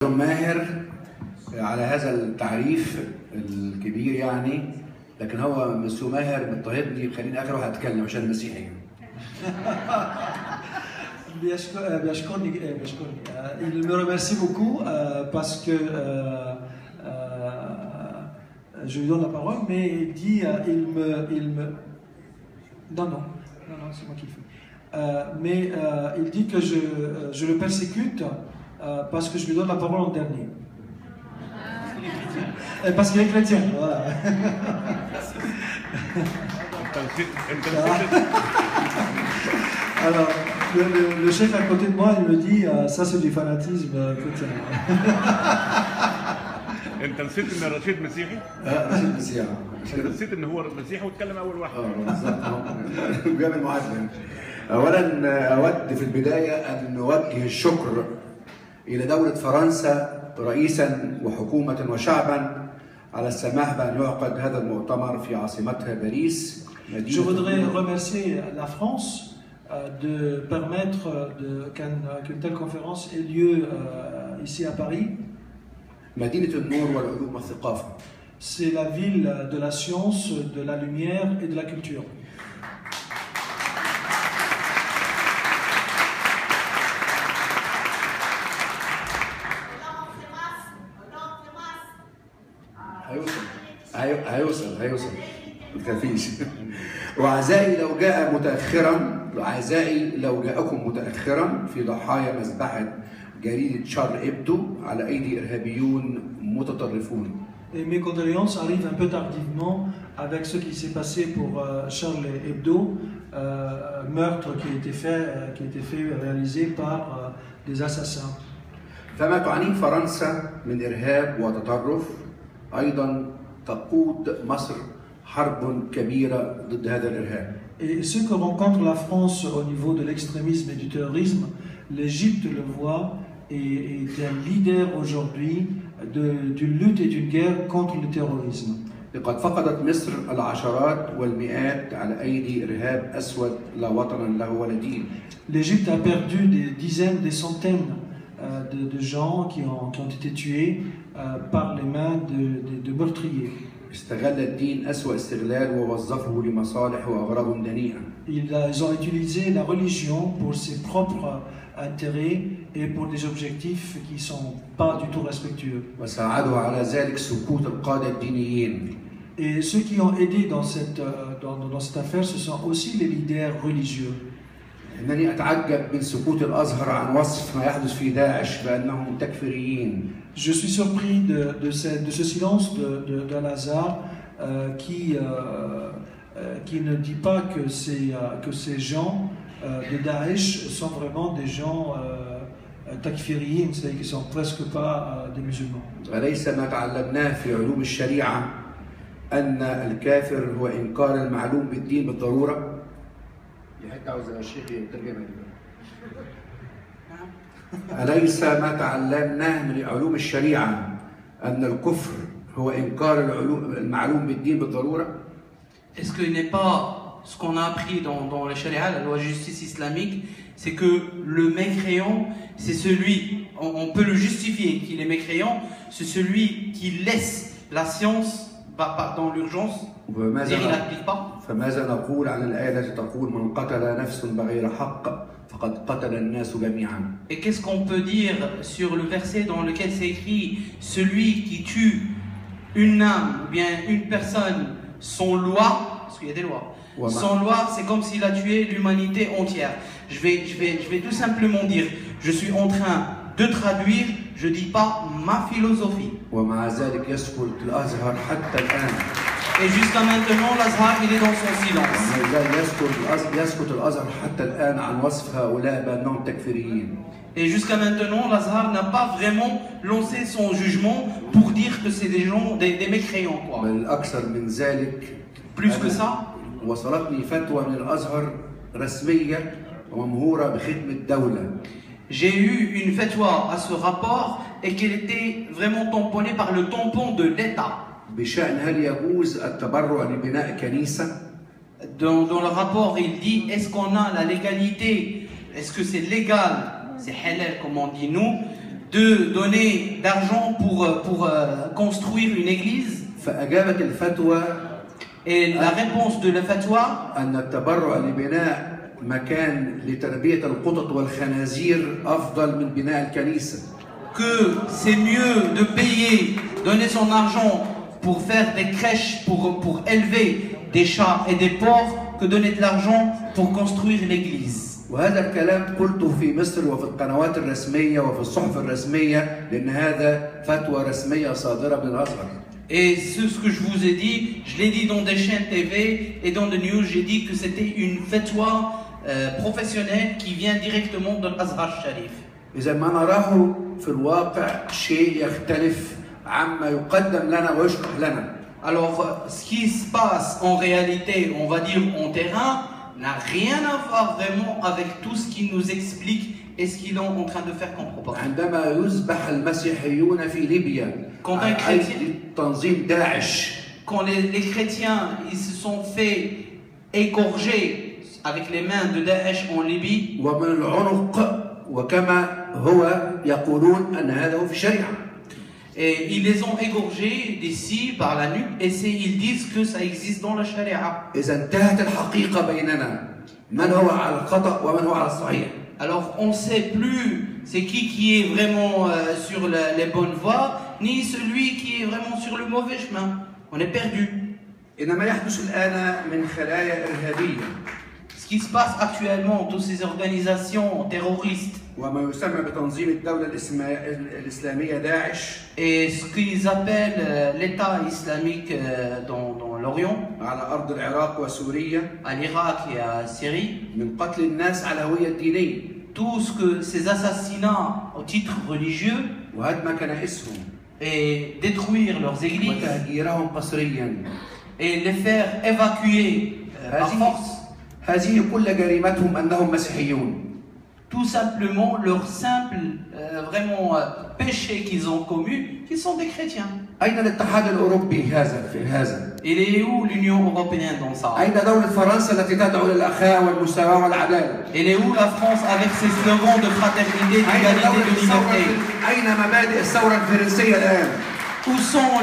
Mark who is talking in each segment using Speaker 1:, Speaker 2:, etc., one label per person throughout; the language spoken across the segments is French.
Speaker 1: ماهر على هذا التعريف الكبير يعني، لكن هو مسيو ماهر مضطهدني بخليني اخر واحد اتكلم عشان المسيحي.
Speaker 2: Il me remercie beaucoup parce que je lui donne la parole, mais il dit non, c'est moi qui le fais. Mais il dit que je le persécute parce que je lui donne la parole en dernier. Parce qu'il est chrétien. Voilà. Alors, le chef à côté de moi, il me dit ça c'est du fanatisme chrétien.
Speaker 3: انت نسيت ان رشيد مسيحي؟
Speaker 1: رشيد مسيحي.
Speaker 3: انت نسيت ان هو مسيحي واتكلم اول واحد.
Speaker 1: بالظبط. بيعمل معادله. اولا اود في البدايه ان نوجه الشكر الى دوله فرنسا رئيسا وحكومه وشعبا على السماح بان يعقد هذا المؤتمر في عاصمتها باريس.
Speaker 2: Je voudrais remercier la France de permettre qu'une telle conférence ait lieu ici à Paris.
Speaker 1: مدينة النور والعلوم والثقافة.
Speaker 2: C'est la ville de la science, de la lumière et de la culture.
Speaker 1: هيوصل ما تخافيش. وعزائي لو جاءكم متأخرا في ضحايا مذبحة جريدة شارل إبدو على أيدي إرهابيون متطرفون.
Speaker 2: Et mes condoléances arrivent un peu tardivement avec ce qui s'est passé pour Charles Hebdo, meurtre qui a été fait réalisé par des assassins.
Speaker 1: فما تعنيه فرنسا من إرهاب وتطرف أيضا تقود مصر حرب كبيرة ضد هذا الإرهاب.
Speaker 2: Et ce que rencontre la France au niveau de l'extrémisme et du terrorisme, l'Égypte le voit et est un leader aujourd'hui d'une lutte et d'une guerre contre le terrorisme.
Speaker 1: لقد فقدت مصر العشرات والمئات على أيدي إرهاب أسود لا وطن له ولا دين.
Speaker 2: L'Égypte a perdu des dizaines, des centaines de gens qui ont été tués par les mains de meurtriers.
Speaker 1: استغل الدين أسوأ استغلال ووظفه لمصالح وأغراض دنيئة.
Speaker 2: Ils ont utilisé la religion pour ses propres intérêts et pour des objectifs qui ne sont pas du tout respectueux.
Speaker 1: وساعدوا على ذلك سقوط القادة الدينيين.
Speaker 2: Et ceux qui ont aidé dans cette affaire, ce sont aussi les leaders religieux.
Speaker 1: إنني أتعجب من سقوط الأزهر عن وصف ما يحدث في داعش بأنهم تكفيريين.
Speaker 2: Je suis surpris de ce silence d'Al-Azhar qui ne dit pas que ces gens de Daesh sont vraiment des gens takfiriyin, c'est-à-dire qu'ils ne sont presque pas des musulmans.
Speaker 1: وليس ما تعلمناه في علوم الشريعة أن الكافر هو إنكار المعلوم بالدين بالضرورة. أليس ما تعلمناه من علوم الشريعة أن الكفر هو إنكار المعلوم بالدين بالضرورة؟
Speaker 4: Est-ce qu'il n'est pas ce qu'on a appris dans la charia, la loi de justice islamique, c'est que le mécréant, c'est celui, on peut le justifier qu'il est mécréant, c'est celui qui laisse la science dans l'urgence et il n'applique pas.
Speaker 1: فماذا نقول عن الآية التي تقول من قتل نفس بغير حق فقد قتل الناس جميعا.
Speaker 4: Et qu'est-ce qu'on peut dire sur le verset dans lequel c'est écrit celui qui tue une âme ou bien une personne sans loi, parce qu'il y a des lois, sans loi c'est comme s'il a tué l'humanité entière. Je vais tout simplement dire, je suis en train de traduire, je dis pas ma philosophie.
Speaker 1: ومع ذلك يسكت الأزهر حتى الآن.
Speaker 4: Et jusqu'à maintenant, l'Azhar, il est dans son silence. Et jusqu'à maintenant, l'Azhar n'a pas vraiment lancé son jugement pour dire que c'est des gens, des mécréants, quoi. Plus que ça, j'ai eu une fatwa à ce rapport et qu'elle était vraiment tamponnée par le tampon de l'État.
Speaker 1: بشأن هل يجوز التبرع لبناء كنيسة؟
Speaker 4: Dans le rapport, il dit est-ce qu'on a la légalité, est-ce que c'est légal, c'est halal comme on dit nous, de donner d'argent pour construire une église.
Speaker 1: فأجابت الفتوى
Speaker 4: Et la réponse de la fatwa,
Speaker 1: أن التبرع لبناء مكان لتربية القطط والخنازير أفضل من بناء الكنيسة.
Speaker 4: que c'est mieux de payer, donner son argent pour faire des crèches, pour élever des chats et des porcs, que donner de l'argent pour construire l'église.
Speaker 1: وهذا الكلام قلته في مصر وفي القنوات الرسمية وفي الصحف الرسمية لأن هذا فتوى رسمية صادرة من الأزهر.
Speaker 4: Et ce que je vous ai dit, je l'ai dit dans des chaînes TV et dans des news, j'ai dit que c'était une fatwa professionnelle qui vient directement de l'Azhar Sharif.
Speaker 1: إذا ما نراه في الواقع شيء يختلف عما يقدم لنا ويشرح لنا.
Speaker 4: Alors, ce qui se passe en réalité, on va dire en terrain, n'a rien à voir vraiment avec tout ce qu'il nous explique et ce qu'ils sont en train de faire comme propagande.
Speaker 1: عندما يذبح المسيحيون في ليبيا على أيدي تنظيم داعش.
Speaker 4: Quand les chrétiens ils se sont fait égorger avec les mains de Daesh en Libye,
Speaker 1: ومن العنق وكما هو يقولون أن هذا هو في الشريعة.
Speaker 4: et ils les ont égorgés d'ici par la nuque et ils disent que ça existe dans la charia.
Speaker 1: إذا انتهت الحقيقة بيننا من هو على الخطأ ومن هو على الصحيح.
Speaker 4: Alors on ne sait plus c'est qui est vraiment sur les bonnes voies, ni celui qui est vraiment sur le mauvais chemin. On est perdu.
Speaker 1: إنما يحدث الآن من خلايا إرهابية.
Speaker 4: Ce qui se passe actuellement, toutes ces organisations terroristes
Speaker 1: وما يسمى بتنظيم الدولة الإسلامية داعش
Speaker 4: et ce qu'ils appellent l'État islamique dans l'Orient,
Speaker 1: على أرض العراق وسوريا
Speaker 4: à l'Irak et à Syrie,
Speaker 1: من قتل الناس على هوية دينية
Speaker 4: tout ce que ces assassinats au titre religieux
Speaker 1: وهدم كنائسهم
Speaker 4: et détruire leurs églises
Speaker 1: وتهجيرهم قسريا.
Speaker 4: et les faire évacuer par force.
Speaker 1: هذه كل جريمتهم أنهم مسيحيون.
Speaker 4: Tout simplement leur simple vraiment péché qu'ils ont commis, qu'ils sont des chrétiens.
Speaker 1: أين الاتحاد الأوروبي في هذا؟
Speaker 4: Il est où l'Union européenne dans ça?
Speaker 1: أين دولة فرنسا التي تدعو للأخاء والمساواة والعدالة؟
Speaker 4: Elle est où la France avec ses slogans de fraternité, d'égalité, de liberté?
Speaker 1: أين مبادئ الثورة الفرنسية الآن؟
Speaker 4: Où sont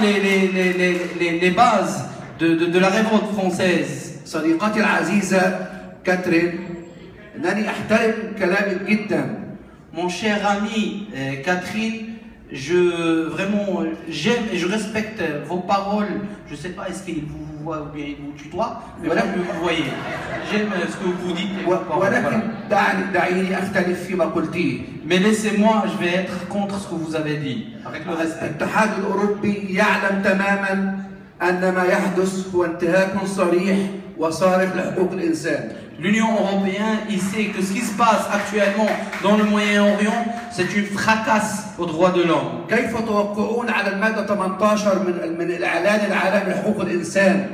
Speaker 4: les bases de la révolte française?
Speaker 1: صديقتي العزيزة كاترين، أنني أحترم كلامك جدا.
Speaker 4: Mon cher ami Catherine, j'aime et je respecte vos paroles. Je ne sais pas est-ce qu'il vous voit ou bien il vous tutoie, mais voilà, vous voyez. J'aime ce que vous dites.
Speaker 1: ولكن دعيني أختلف فيما قلتيه.
Speaker 4: Mais laissez-moi, je vais être contre ce que vous avez dit, avec le respect.
Speaker 1: الاتحاد الأوروبي يعلم تماما أن ما يحدث هو انتهاك صريح وصارخ لحقوق الإنسان.
Speaker 4: L'Union européenne, il sait que ce qui se passe actuellement dans le Moyen-Orient, c'est une fracasse aux droits de l'homme.
Speaker 1: كيف توقعون على المادة 18 من الإعلان العالمي لحقوق الإنسان؟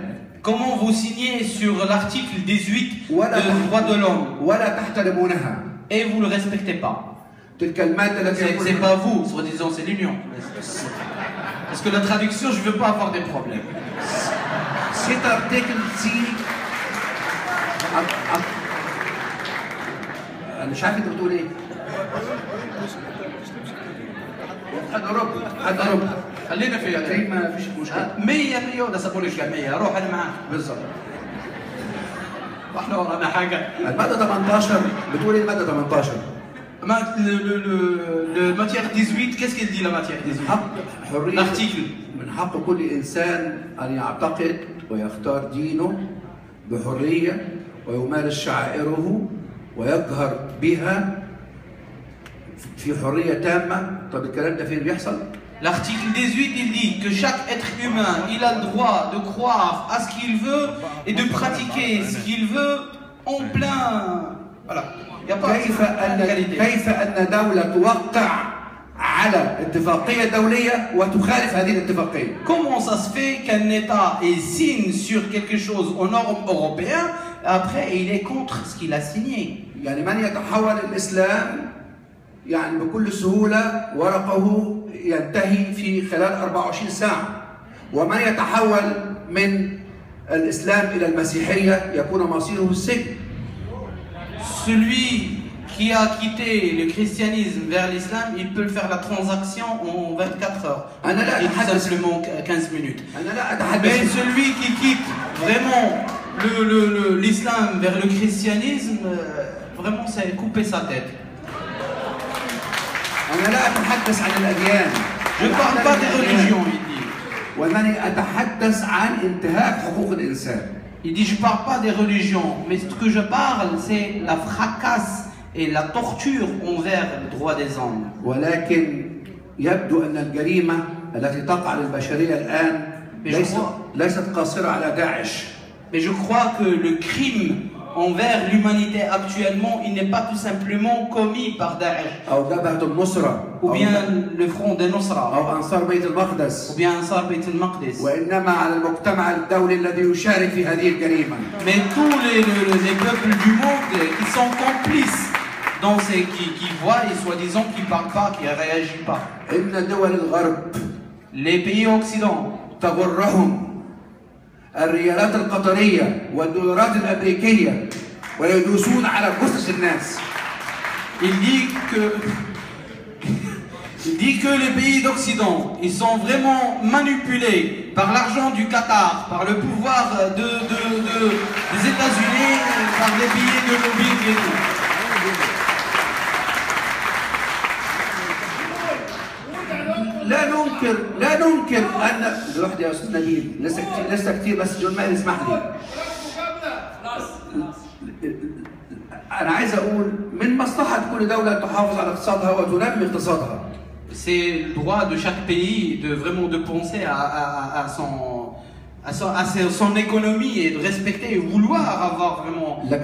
Speaker 4: Comment vous signez sur l'article 18 des droits de l'homme
Speaker 1: ولا تحترمونها؟
Speaker 4: et vous ne le respectez pas?
Speaker 1: تلك المادة التي
Speaker 4: C'est pas vous, soi-disant, c'est l'Union. Parce que la traduction, je veux pas avoir des problèmes.
Speaker 1: cet article ci أنا مش عارف أنت بتقول إيه. حد أوروبا
Speaker 4: خلينا في
Speaker 1: تلاقيه ما فيش مشكلة.
Speaker 4: 100 ولا سابوني جمعية، روح أنا معاك.
Speaker 1: بالظبط.
Speaker 4: واحنا ورانا حاجة.
Speaker 1: المادة 18 بتقول إيه المادة 18؟
Speaker 4: Le matière 18, qu'est-ce qu'il dit la matière 18?
Speaker 1: حق حرية
Speaker 4: L'article.
Speaker 1: من حق كل إنسان أن يعتقد ويختار دينه بحرية ويمارس شعائره ويجهر بها في حرية تامة. طب الكلام ده فين بيحصل؟
Speaker 4: L'article 18, il dit que chaque être humain, il a le droit de croire à ce qu'il veut et de pratiquer ce qu'il veut en plein. Voilà. Il n'y a pas de
Speaker 1: كيف أن دولة توقع على اتفاقية دولية وتخالف هذه الاتفاقية؟
Speaker 4: Comment ça se fait qu'un État signe sur quelque chose aux normes européennes, après il est contre ce qu'il a signé?
Speaker 1: يعني من يتحول الإسلام يعني بكل سهولة ورقه ينتهي في خلال 24 ساعة، ومن يتحول من الإسلام إلى المسيحية يكون مصيره السجن.
Speaker 4: Celui qui a quitté le christianisme vers l'islam, il peut faire la transaction en 24 heures. Et tout simplement 15 minutes. Mais celui qui quitte vraiment l'islam vers le christianisme, vraiment c'est couper sa tête. Je ne parle pas des religions, il dit. Il dit, je ne parle pas des religions, mais ce que je parle, c'est la fracasse et la torture envers le droit des hommes.
Speaker 1: ولكن يبدو أن الجريمة التي تقع للبشرية الآن ليست قاصرة على داعش.
Speaker 4: Mais je crois que le crime envers l'humanité actuellement, il n'est pas tout simplement commis par Daesh. Ou bien le front de Nusra. Ou bien Ansar Bayt al-Maqdis. Mais tous les peuples du monde qui sont complices dans ces qui voient et soi-disant qui ne parlent pas, qui ne réagissent pas. Les pays occidentaux.
Speaker 1: الريالات القطرية والدولارات الأمريكية ويدوسون على جثث الناس.
Speaker 4: Il dit que les pays d'Occident, ils sont vraiment manipulés par l'argent du Qatar, par le pouvoir des États-Unis, par les billets de lobbying et tout.
Speaker 1: لا ننكر ان لوحدي يا استاذ نبيل لسه كتير بس جون ماهر اسمح لي. انا عايز اقول من مصلحه كل دوله تحافظ على اقتصادها وتنمي اقتصادها.
Speaker 4: C'est le droit de chaque pays de vraiment de penser à son économie et de respecter et vouloir avoir vraiment
Speaker 1: sa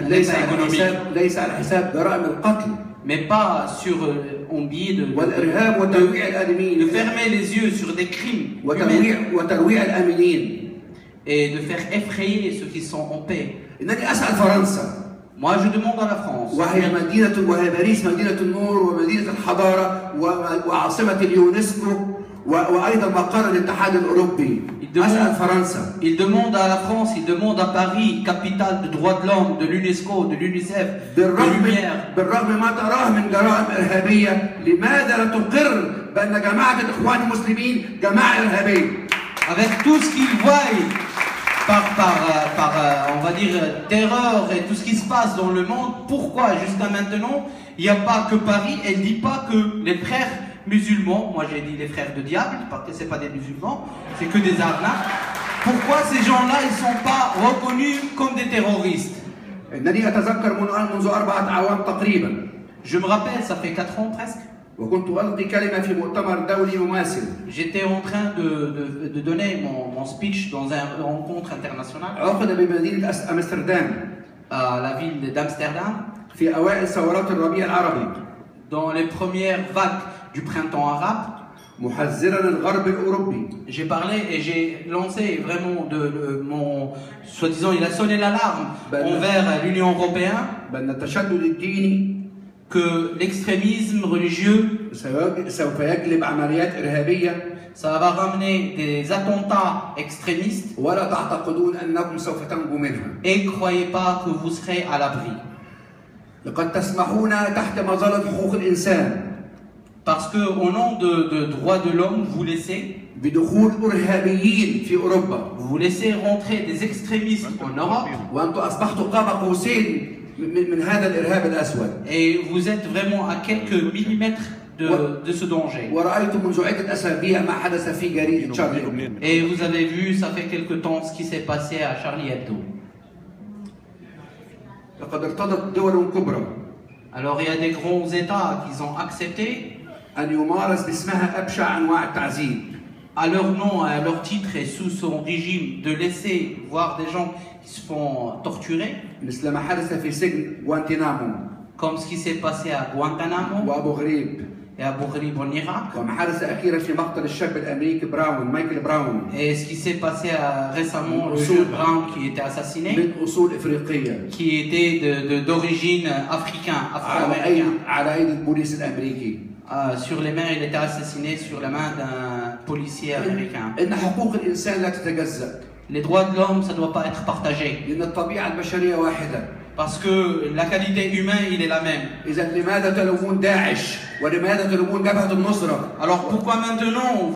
Speaker 1: économie. ليس على حساب جرائم القتل.
Speaker 4: Mais pas sur en biais de fermer les yeux sur des crimes et de faire effrayer ceux qui sont en paix. Moi je demande à la France. Il demande à la France, il demande à Paris, capitale de droits de l'homme, de l'UNESCO, de l'UNICEF, de Lumière. Avec tout ce qu'ils voient par on va dire terreur et tout ce qui se passe dans le monde, pourquoi jusqu'à maintenant il n'y a pas que Paris? Elle ne dit pas que les frères musulmans, moi j'ai dit les frères de diable, parce que ce n'est pas des musulmans, c'est que des arnaques. Pourquoi ces gens-là, ils ne sont pas reconnus comme des terroristes? Je me rappelle, ça fait 4 ans presque. J'étais en train de donner mon speech dans une rencontre internationale à la ville d'Amsterdam. Dans les premières vagues du printemps arabe, j'ai parlé et j'ai lancé vraiment mon soi-disant, il a sonné l'alarme envers l'Union européenne que l'extrémisme religieux ça va ramener des attentats extrémistes et croyez pas que vous serez à l'abri. Parce que au nom de droits de l'homme, vous laissez rentrer des extrémistes en Europe. Et vous êtes vraiment à quelques millimètres de ce danger. Et vous avez vu, ça fait quelque temps ce qui s'est passé à Charlie Hebdo. Alors il y a des grands États qui ont accepté à leur nom, à leur titre et sous son régime de laisser voir des gens qui se font torturer, comme ce qui s'est passé à Guantanamo et à Abu Ghraib en Irak, et ce qui s'est passé récemment, le jeune Brown qui était assassiné, qui était d'origine africaine, afro-américaine. Sur les mains, il était assassiné sur la main d'un policier américain. Les droits de l'homme, ça ne doit pas être partagé. Parce que la qualité humaine, il est la même.
Speaker 1: إذا لماذا تلومون داعش؟ ولماذا تلومون جبهة النصرة؟
Speaker 4: Alors pourquoi maintenant